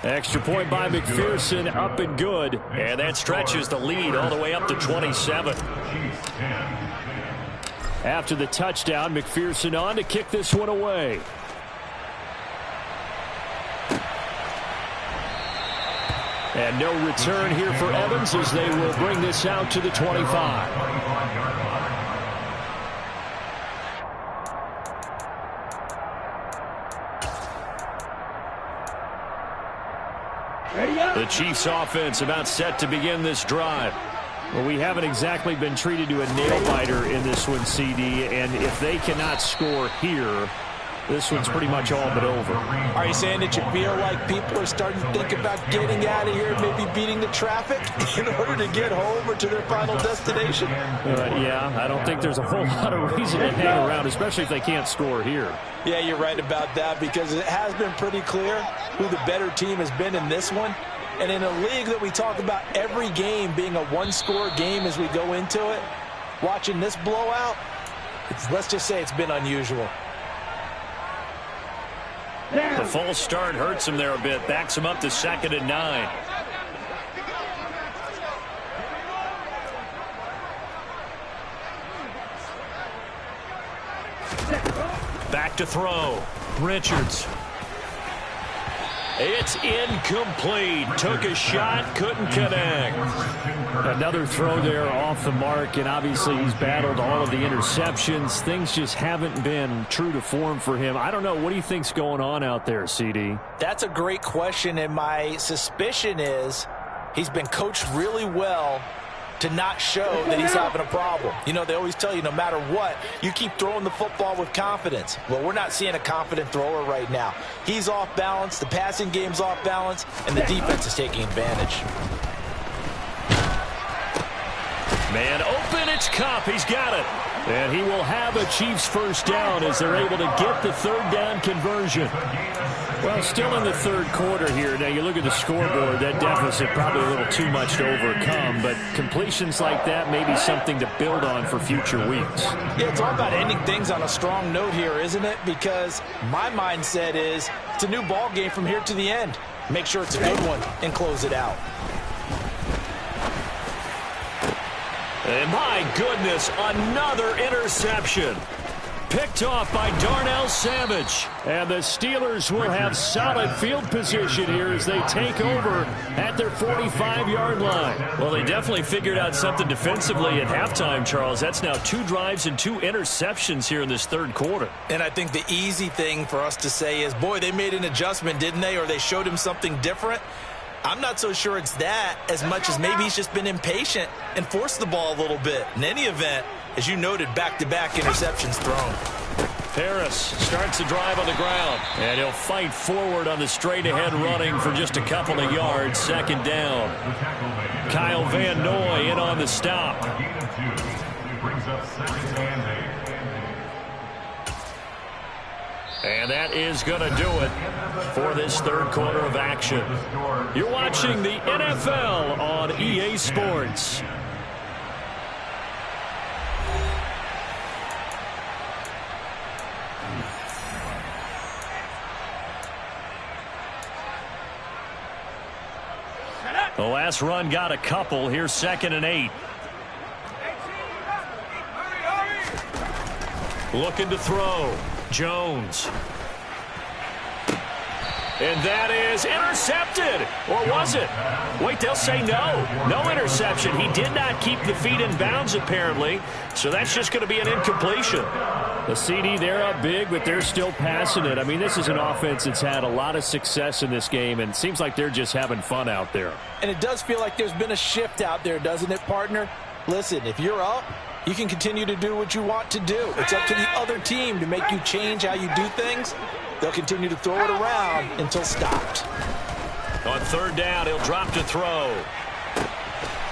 [SPEAKER 1] Extra point by McPherson, up and good.
[SPEAKER 2] And that stretches the lead all the way up to 27.
[SPEAKER 1] After the touchdown, McPherson on to kick this one away. And no return here for Evans as they will bring this out to the 25.
[SPEAKER 2] The Chiefs offense about set to begin this drive.
[SPEAKER 1] Well, we haven't exactly been treated to a nail-biter in this one, CD, and if they cannot score here, this one's pretty much all but over.
[SPEAKER 3] Are you saying that you feel like people are starting to think about getting out of here, maybe beating the traffic in order to get home or to their final destination?
[SPEAKER 1] Yeah, I don't think there's a whole lot of reason to hang around, especially if they can't score here.
[SPEAKER 3] Yeah, you're right about that because it has been pretty clear who the better team has been in this one. And in a league that we talk about every game being a one-score game as we go into it, watching this blowout, let's just say it's been unusual.
[SPEAKER 2] The false start hurts him there a bit, backs him up to 2nd and 9. Back to throw. Richards. It's incomplete. Took a shot, couldn't connect.
[SPEAKER 1] Another throw there off the mark, and obviously he's battled all of the interceptions. Things just haven't been true to form for him. I don't know. What do you think's going on out there, CD?
[SPEAKER 3] That's a great question, and my suspicion is he's been coached really well to not show that he's having a problem. You know, they always tell you no matter what, you keep throwing the football with confidence. Well, we're not seeing a confident thrower right now. He's off balance, the passing game's off balance, and the defense is taking advantage.
[SPEAKER 2] Man open, it's Kupp. He's got it.
[SPEAKER 1] And he will have a Chiefs first down as they're able to get the 3rd down conversion. Well, still in the 3rd quarter here. Now, you look at the scoreboard, that deficit probably a little too much to overcome, but completions like that may be something to build on for future weeks.
[SPEAKER 3] Yeah, it's all about ending things on a strong note here, isn't it? Because my mindset is it's a new ball game from here to the end. Make sure it's a good one and close it out.
[SPEAKER 2] And my goodness, another interception. Picked off by Darnell Savage.
[SPEAKER 1] And the Steelers will have solid field position here as they take over at their 45-yard line.
[SPEAKER 2] Well, they definitely figured out something defensively at halftime, Charles. That's now 2 drives and 2 interceptions here in this 3rd quarter.
[SPEAKER 3] And I think the easy thing for us to say is, boy, they made an adjustment, didn't they? Or they showed him something different. I'm not so sure it's that as much as maybe he's just been impatient and forced the ball a little bit. In any event, as you noted, back-to-back interceptions thrown.
[SPEAKER 2] Harris starts the drive on the ground, and he'll fight forward on the straight-ahead running for just a couple of yards. 2nd down. Kyle Van Noy in on the stop. And that is going to do it for this 3rd quarter of action. You're watching the NFL on EA Sports. The last run got a couple. Here's 2nd and 8. Looking to throw. Jones. And that is intercepted. Or was it? Wait, they'll say no. No interception. He did not keep the feet in bounds, apparently. So that's just going to be an incompletion.
[SPEAKER 1] The CD, they're up big, but they're still passing it. I mean, this is an offense that's had a lot of success in this game, and it seems like they're just having fun out there.
[SPEAKER 3] And it does feel like there's been a shift out there, doesn't it, partner? Listen, if you're up, You can continue to do what you want to do. It's up to the other team to make you change how you do things. They'll continue to throw it around until stopped.
[SPEAKER 2] On third down, he'll drop to throw.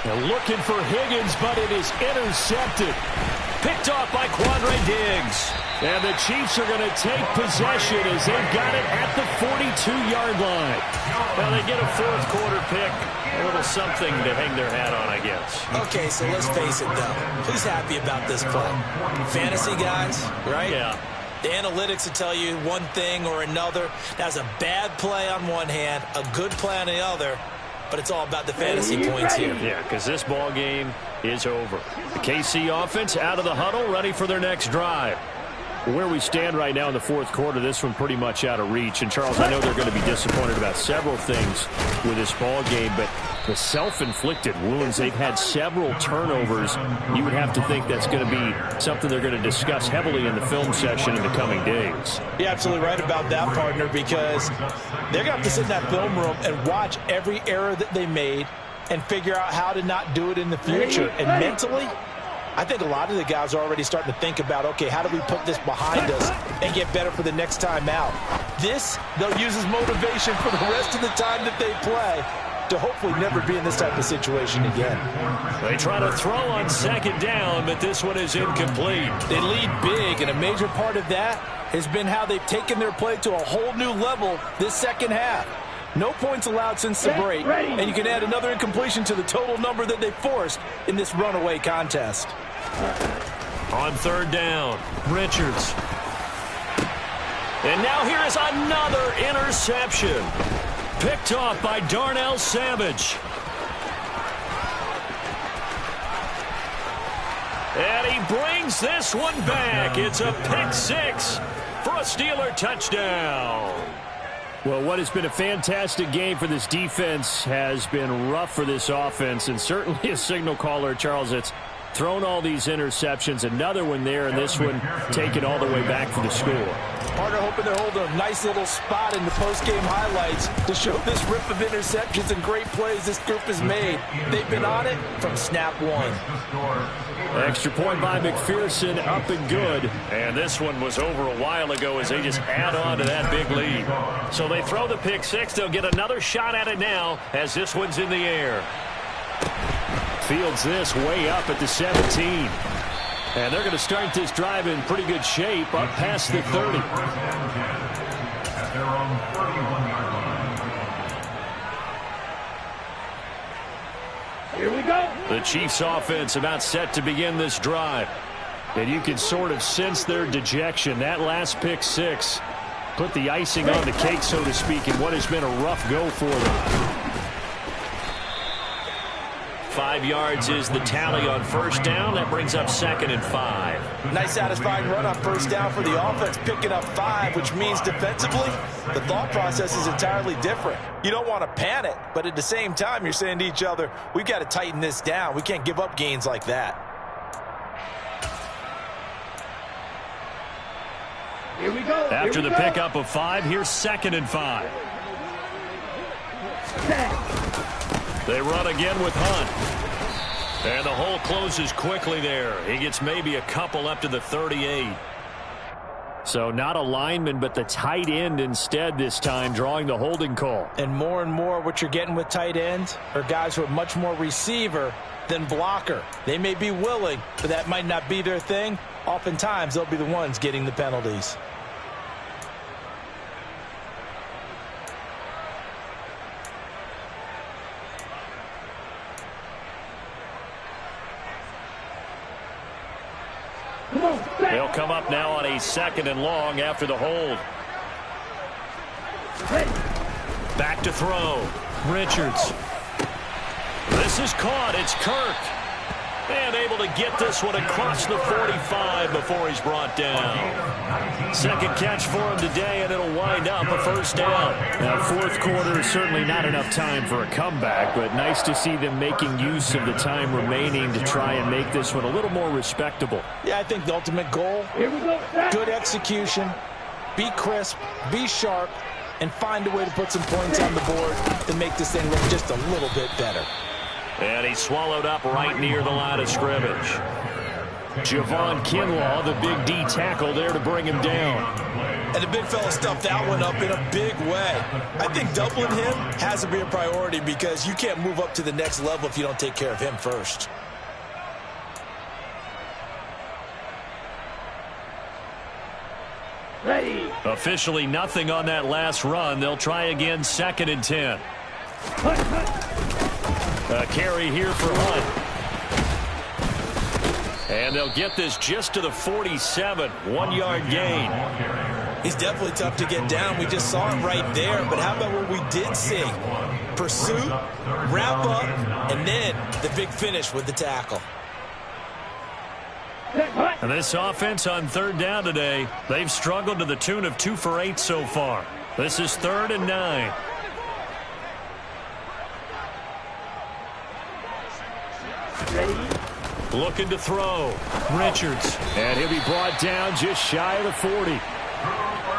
[SPEAKER 1] They're looking for Higgins, but it is intercepted.
[SPEAKER 2] Picked off by Quandre Diggs.
[SPEAKER 1] And the Chiefs are going to take possession as they've got it at the 42-yard line.
[SPEAKER 2] Well, they get a fourth quarter pick. A little something to hang their hat on, I guess.
[SPEAKER 3] Okay, so let's face it, though. Who's happy about this play? Fantasy guys, right?
[SPEAKER 2] Yeah.
[SPEAKER 3] The analytics will tell you one thing or another. That's a bad play on one hand, a good play on the other, but it's all about the fantasy points here.
[SPEAKER 2] Yeah, because this ball game is over. The KC offense out of the huddle, ready for their next drive.
[SPEAKER 1] Where we stand right now in the fourth quarter, this one pretty much out of reach. And, Charles, I know they're going to be disappointed about several things with this ball game, but the self-inflicted wounds, they've had several turnovers. You would have to think that's going to be something they're going to discuss heavily in the film session in the coming days.
[SPEAKER 3] You're absolutely right about that, partner, because they're going to have to sit in that film room and watch every error that they made and figure out how to not do it in the future. And mentally, I think a lot of the guys are already starting to think about, okay, how do we put this behind us and get better for the next time out? This, they'll use as motivation for the rest of the time that they play to hopefully never be in this type of situation again.
[SPEAKER 2] They try to throw on second down, but this one is incomplete.
[SPEAKER 3] They lead big, and a major part of that has been how they've taken their play to a whole new level this second half. No points allowed since the break, and you can add another incompletion to the total number that they forced in this runaway contest.
[SPEAKER 2] On third down, Richards. And now here is another interception. Picked off by Darnell Savage. And he brings this one back. It's a pick six for a Steeler touchdown.
[SPEAKER 1] Well, what has been a fantastic game for this defense has been rough for this offense, and certainly a signal caller, Charles, it's thrown all these interceptions. Another one there, and this one taken all the way back for the score.
[SPEAKER 3] Partner hoping to hold a nice little spot in the post-game highlights to show this rip of interceptions and great plays this group has made. They've been on it from snap one.
[SPEAKER 1] Extra point by McPherson, up and good.
[SPEAKER 2] And this one was over a while ago as they just add on to that big lead. So they throw the pick six. They'll get another shot at it now as this one's in the air.
[SPEAKER 1] Fields this way up at the 17. And they're going to start this drive in pretty good shape up past the 30.
[SPEAKER 5] At their own 31-yard line.
[SPEAKER 4] Here we go.
[SPEAKER 1] The Chiefs offense about set to begin this drive. And you can sort of sense their dejection. That last pick six put the icing on the cake, so to speak, in what has been a rough go for them.
[SPEAKER 2] 5 yards is the tally on first down. That brings up 2nd and 5.
[SPEAKER 3] Nice satisfying run on first down for the offense, picking up 5, which means defensively, the thought process is entirely different. You don't want to panic, but at the same time, you're saying to each other, we've got to tighten this down. We can't give up gains like that.
[SPEAKER 4] Here we go.
[SPEAKER 2] After the pickup of 5, here's 2nd and 5. They run again with Hunt. And the hole closes quickly there. He gets maybe a couple up to the 38.
[SPEAKER 1] So not a lineman, but the tight end instead this time, drawing the holding call.
[SPEAKER 3] And more what you're getting with tight ends are guys who are much more receiver than blocker. They may be willing, but that might not be their thing. Oftentimes, they'll be the ones getting the penalties.
[SPEAKER 2] They'll come up now on a 2nd and long after the hold. Back to throw. Richards. This is caught. It's Kirk. And able to get this one across the 45 before he's brought down. Second catch for him today, and it'll wind up a first down.
[SPEAKER 1] Now, fourth quarter is certainly not enough time for a comeback, but nice to see them making use of the time remaining to try and make this one a little more respectable.
[SPEAKER 3] Yeah, I think the ultimate goal, good execution, be crisp, be sharp, and find a way to put some points on the board to make this thing look just a little bit better.
[SPEAKER 2] And he swallowed up right near the line of scrimmage.
[SPEAKER 1] Javon Kinlaw, the big D tackle there to bring him down.
[SPEAKER 3] And the big fella stuffed that one up in a big way. I think doubling him has to be a priority because you can't move up to the next level if you don't take care of him first.
[SPEAKER 4] Ready.
[SPEAKER 2] Officially nothing on that last run. They'll try again 2nd and 10. A carry here for Hunt. And they'll get this just to the 47. 1-yard gain.
[SPEAKER 3] He's definitely tough to get down. We just saw him right there. But how about what we did see? Pursuit, wrap up, and then the big finish with the tackle.
[SPEAKER 2] And this offense on 3rd down today, they've struggled to the tune of 2 for 8 so far. This is 3rd and 9.
[SPEAKER 4] Ready.
[SPEAKER 2] Looking to throw. Richards.
[SPEAKER 1] And he'll be brought down just shy of the 40.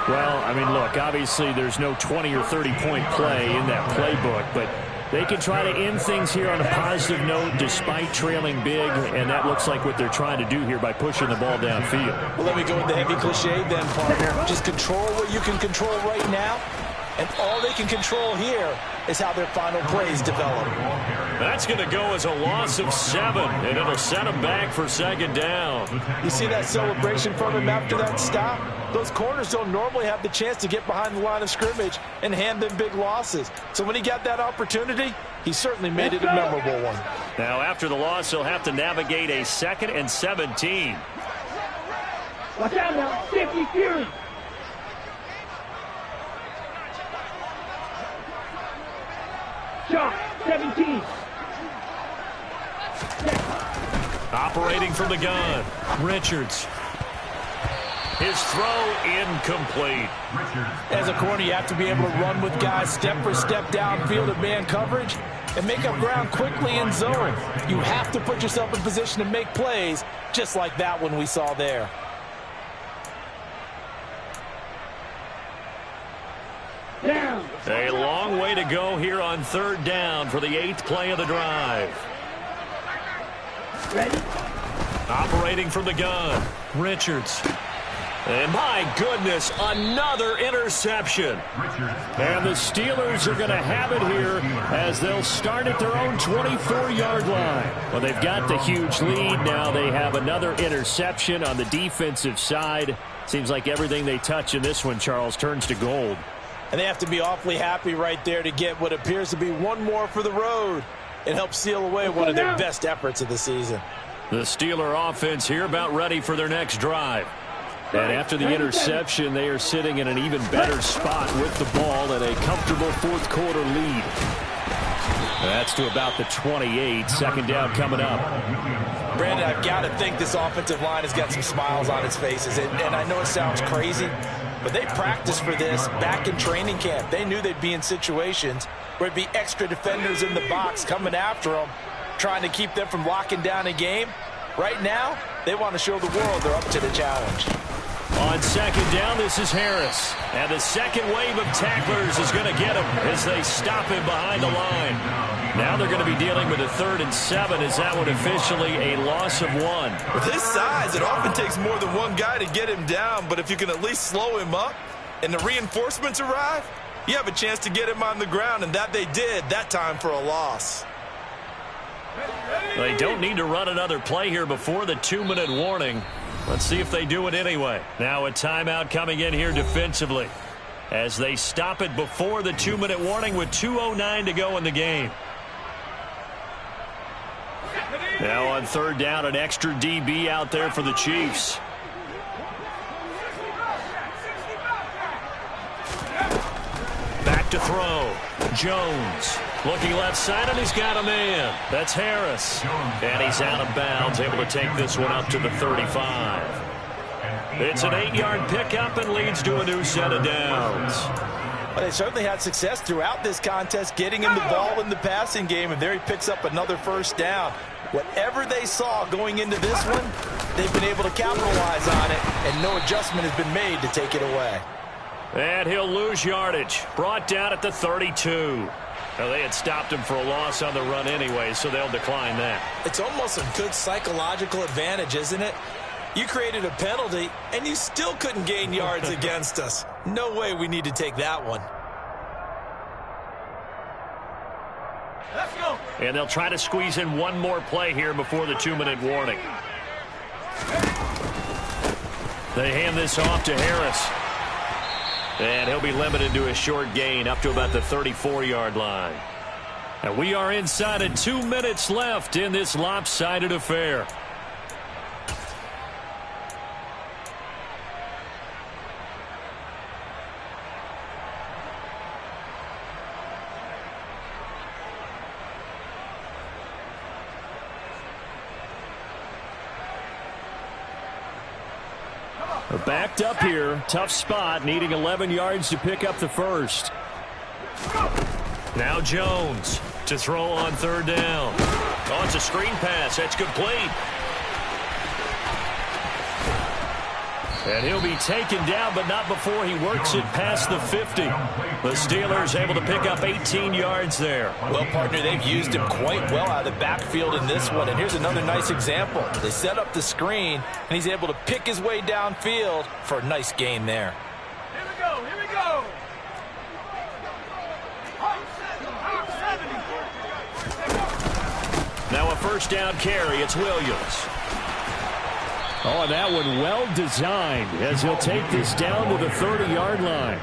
[SPEAKER 1] Well, I mean, look, obviously there's no 20 or 30-point play in that playbook, but they can try to end things here on a positive note despite trailing big, and that looks like what they're trying to do here by pushing the ball downfield.
[SPEAKER 3] Well, let me go with the heavy cliche then, partner. Just control what you can control right now, and all they can control here is how their final plays develop.
[SPEAKER 2] That's going to go as a loss of 7, and it'll set them back for 2nd down.
[SPEAKER 3] You see that celebration from him after that stop? Those corners don't normally have the chance to get behind the line of scrimmage and hand them big losses. So when he got that opportunity, he certainly made it a memorable one.
[SPEAKER 2] Now, after the loss, he'll have to navigate a 2nd and 17.
[SPEAKER 4] Watch out now. Safety Fury. Shot. 17.
[SPEAKER 2] Operating from the gun. Richards. His throw incomplete.
[SPEAKER 3] As a corner, you have to be able to run with guys step for step downfield in man coverage and make up ground quickly in zone. You have to put yourself in position to make plays just like that one we saw there.
[SPEAKER 4] Down.
[SPEAKER 2] A long way to go here on 3rd down for the 8th play of the drive.
[SPEAKER 4] Ready.
[SPEAKER 2] Operating from the gun. Richards. And my goodness, another interception.
[SPEAKER 1] And the Steelers are going to have it here as they'll start at their own 24-yard line. Well, they've got the huge lead. Now they have another interception on the defensive side. Seems like everything they touch in this one, Charles, turns to gold.
[SPEAKER 3] And they have to be awfully happy right there to get what appears to be one more for the road. It helps seal away one of their best efforts of the season.
[SPEAKER 2] The Steeler offense here about ready for their next drive. And after the interception, they are sitting in an even better spot with the ball and a comfortable 4th quarter lead. That's to about the 28. 2nd down coming up.
[SPEAKER 3] Brandon, I've got to think this offensive line has got some smiles on its faces. And I know it sounds crazy, but they practiced for this back in training camp. They knew they'd be in situations where it'd be extra defenders in the box coming after them, trying to keep them from locking down a game. Right now, they want to show the world they're up to the challenge.
[SPEAKER 2] On 2nd down, this is Harris. And the second wave of tacklers is going to get him as they stop him behind the line. Now they're going to be dealing with a 3rd and 7. Is that one officially a loss of 1?
[SPEAKER 3] With his size, it often takes more than one guy to get him down. But if you can at least slow him up and the reinforcements arrive, you have a chance to get him on the ground. And that they did that time for a loss.
[SPEAKER 2] They don't need to run another play here before the 2-minute warning. Let's see if they do it anyway. Now a timeout coming in here defensively as they stop it before the 2-minute warning with 2:09 to go in the game. Now on 3rd down, an extra DB out there for the Chiefs. Back to throw. Jones. Looking left side, and he's got a man. That's Harris. And he's out of bounds, able to take this one up to the 35. It's an 8-yard pickup and leads to a new set of downs.
[SPEAKER 3] Well, they certainly had success throughout this contest, getting him the ball in the passing game, and there he picks up another 1st down. Whatever they saw going into this one, they've been able to capitalize on it, and no adjustment has been made to take it away.
[SPEAKER 2] And he'll lose yardage. Brought down at the 32. Well, they had stopped him for a loss on the run anyway, so they'll decline that.
[SPEAKER 3] It's almost a good psychological advantage, isn't it? You created a penalty, and you still couldn't gain yards against us. No way we need to take that one.
[SPEAKER 4] Let's go.
[SPEAKER 2] And they'll try to squeeze in one more play here before the 2-minute warning. They hand this off to Harris. And he'll be limited to a short gain up to about the 34-yard line. And we are inside of 2 minutes left in this lopsided affair. Backed up here. Tough spot. Needing 11 yards to pick up the first. Now Jones to throw on 3rd down. Oh, it's a screen pass. That's complete. And he'll be taken down, but not before he works it past the 50. The Steelers able to pick up 18 yards there.
[SPEAKER 3] Well, partner, they've used him quite well out of the backfield in this one. And here's another nice example. They set up the screen, and he's able to pick his way downfield for a nice gain there.
[SPEAKER 4] Here we go. Here we go.
[SPEAKER 2] Now a 1st down carry. It's Williams. Oh, and that one well designed as he'll take this down to the 30-yard line.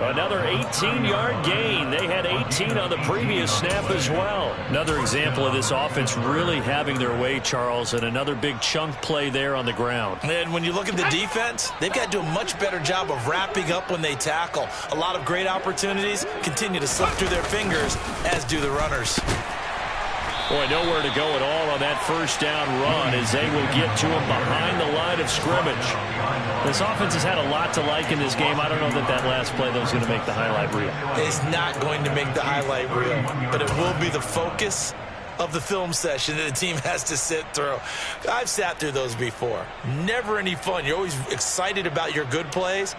[SPEAKER 2] Another 18-yard gain. They had 18 on the previous snap as well. Another example of this offense really having their way, Charles, and another big chunk play there on the ground.
[SPEAKER 3] And when you look at the defense, they've got to do a much better job of wrapping up when they tackle. A lot of great opportunities continue to slip through their fingers, as do the runners.
[SPEAKER 2] Boy, nowhere to go at all on that 1st down run as they will get to him behind the line of scrimmage. This offense has had a lot to like in this game. I don't know that that last play, though, is going to make the highlight reel.
[SPEAKER 3] It's not going to make the highlight reel, but it will be the focus of the film session that the team has to sit through. I've sat through those before. Never any fun. You're always excited about your good plays,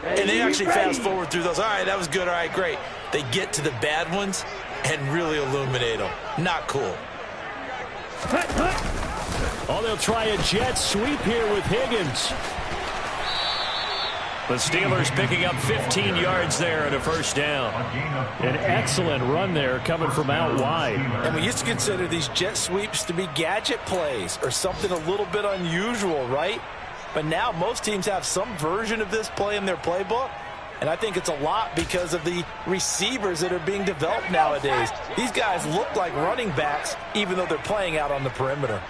[SPEAKER 3] and they actually fast forward through those. All right, that was good. All right, great. They get to the bad ones and really illuminate them. Not cool.
[SPEAKER 1] Oh, they'll try a jet sweep here with Higgins.
[SPEAKER 2] The Steelers picking up 15 yards there at a 1st down.
[SPEAKER 1] An excellent run there coming from out wide.
[SPEAKER 3] And we used to consider these jet sweeps to be gadget plays or something a little bit unusual, right? But now most teams have some version of this play in their playbook. And I think it's a lot because of the receivers that are being developed nowadays. These guys look like running backs even though they're playing out on the perimeter.